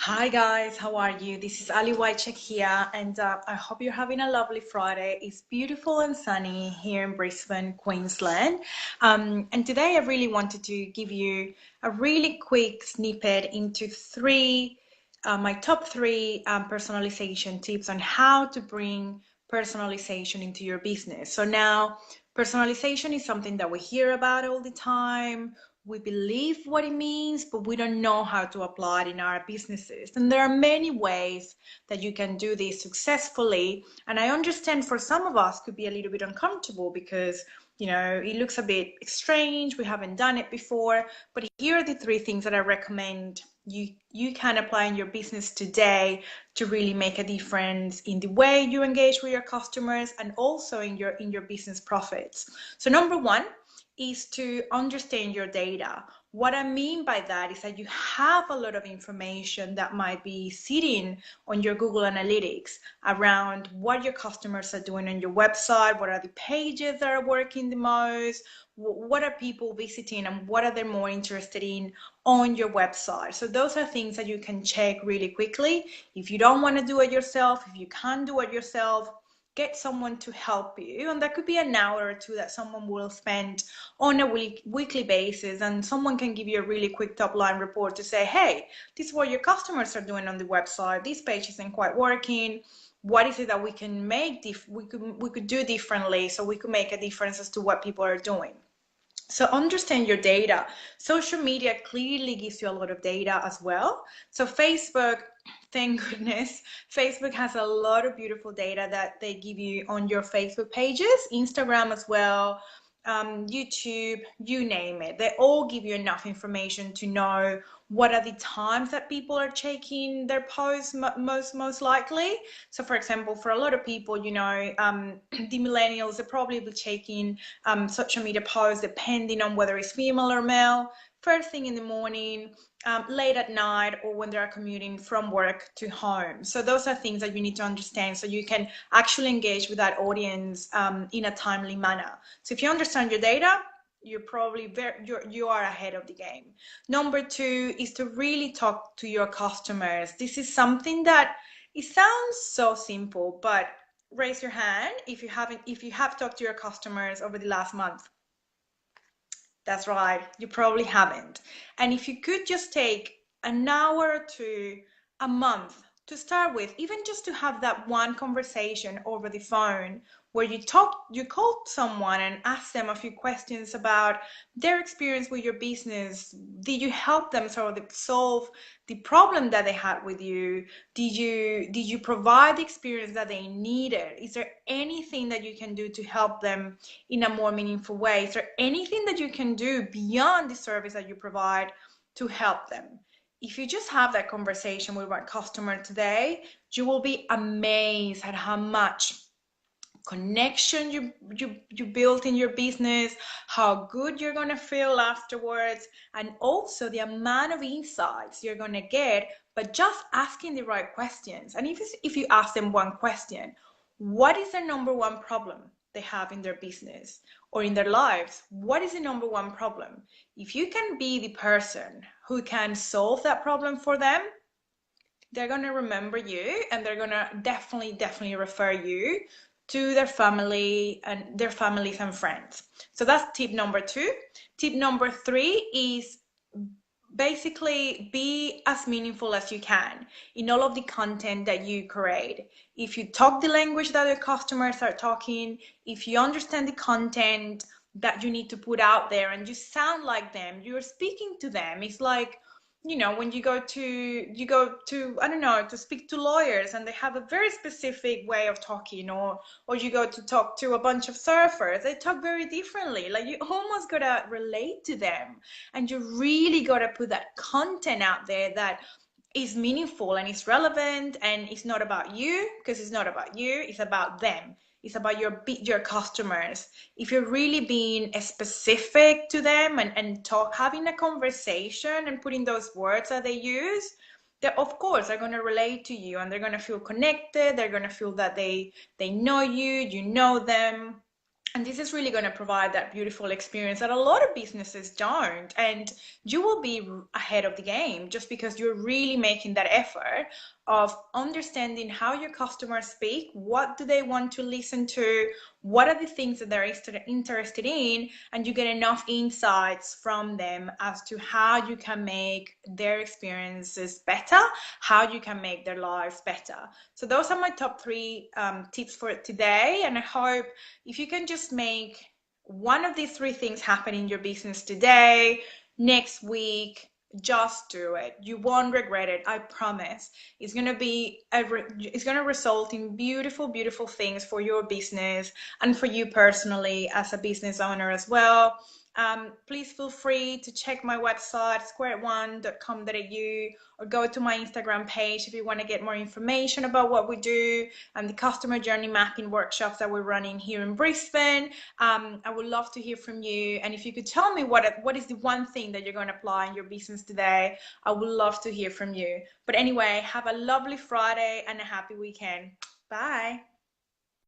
Hi guys, how are you? This is Ali Whitecheck here, and I hope you're having a lovely Friday. It's beautiful and sunny here in Brisbane, Queensland. And today I really wanted to give you a really quick snippet into my top three personalization tips on how to bring personalization into your business. So now, personalization is something that we hear about all the time. We believe what it means, but we don't know how to apply it in our businesses. And there are many ways that you can do this successfully. And I understand for some of us could be a little bit uncomfortable because, it looks a bit strange. We haven't done it before. But here are the three things that I recommend you can apply in your business today to really make a difference in the way you engage with your customers and also in your business profits. So number one is to understand your data. What I mean by that is that you have a lot of information that might be sitting on your Google Analytics around what your customers are doing on your website, what are the pages that are working the most, what are people visiting, and what are they more interested in on your website. So those are things that you can check really quickly. If you don't want to do it yourself, if you can't do it yourself, get someone to help you, and that could be an hour or two that someone will spend on a weekly basis, and someone can give you a really quick top line report to say, hey, this is what your customers are doing on the website, this page isn't quite working, what is it that we can make we could do differently so we could make a difference as to what people are doing. So understand your data. Social media clearly gives you a lot of data as well. So Facebook, thank goodness, Facebook has a lot of beautiful data that they give you on your Facebook pages, Instagram as well, YouTube, you name it. They all give you enough information to know what are the times that people are checking their posts most likely. So for example, for a lot of people, the millennials are probably checking social media posts depending on whether it's female or male, first thing in the morning, late at night, or when they're commuting from work to home. So those are things that you need to understand so you can actually engage with that audience in a timely manner. So if you understand your data, you're probably you are ahead of the game. Number two is to really talk to your customers. This is something that it sounds so simple, but raise your hand if you have talked to your customers over the last month. That's right, you probably haven't. And if you could just take an hour to a month to start with, even just to have that one conversation over the phone where you called someone and asked them a few questions about their experience with your business. Did you help them solve the problem that they had with you? Did you provide the experience that they needed? Is there anything that you can do to help them in a more meaningful way? Is there anything that you can do beyond the service that you provide to help them? If you just have that conversation with one customer today, you will be amazed at how much connection you built in your business, how good you're going to feel afterwards, and also the amount of insights you're going to get by just asking the right questions. And if you ask them one question, what is the number one problem they have in their business or in their lives? What is the number one problem? If you can be the person who can solve that problem for them, they're going to remember you, and they're going to definitely refer you to their family and their families and friends. So that's tip number two. Tip number three is basically be as meaningful as you can in all of the content that you create. If you talk the language that your customers are talking, if you understand the content that you need to put out there and you sound like them, you're speaking to them. It's like, when you go to I don't know, to speak to lawyers and they have a very specific way of talking, or you go to talk to a bunch of surfers, they talk very differently. Like, you almost gotta relate to them, and you really gotta put that content out there that is meaningful and is relevant, and it's not about you, because it's not about you, it's about them. It's about your customers. If you're really being specific to them and having a conversation and putting those words that they use, they of course are going to relate to you, and they're going to feel connected. They're going to feel that they know you, you know them. And this is really going to provide that beautiful experience that a lot of businesses don't. And you will be ahead of the game just because you're really making that effort of understanding how your customers speak, what do they want to listen to, what are the things that they're interested in, and you get enough insights from them as to how you can make their experiences better, how you can make their lives better. So those are my top three tips for today, and I hope if you can just make one of these three things happen in your business today, next week, just do it. You won't regret it. I promise. It's going to be it's going to result in beautiful, beautiful things for your business and for you personally as a business owner as well. Please feel free to check my website, squareone.com.au, or go to my Instagram page if you want to get more information about what we do and the customer journey mapping workshops that we're running here in Brisbane. I would love to hear from you. And if you could tell me what is the one thing that you're going to apply in your business today, I would love to hear from you. But anyway, have a lovely Friday and a happy weekend. Bye.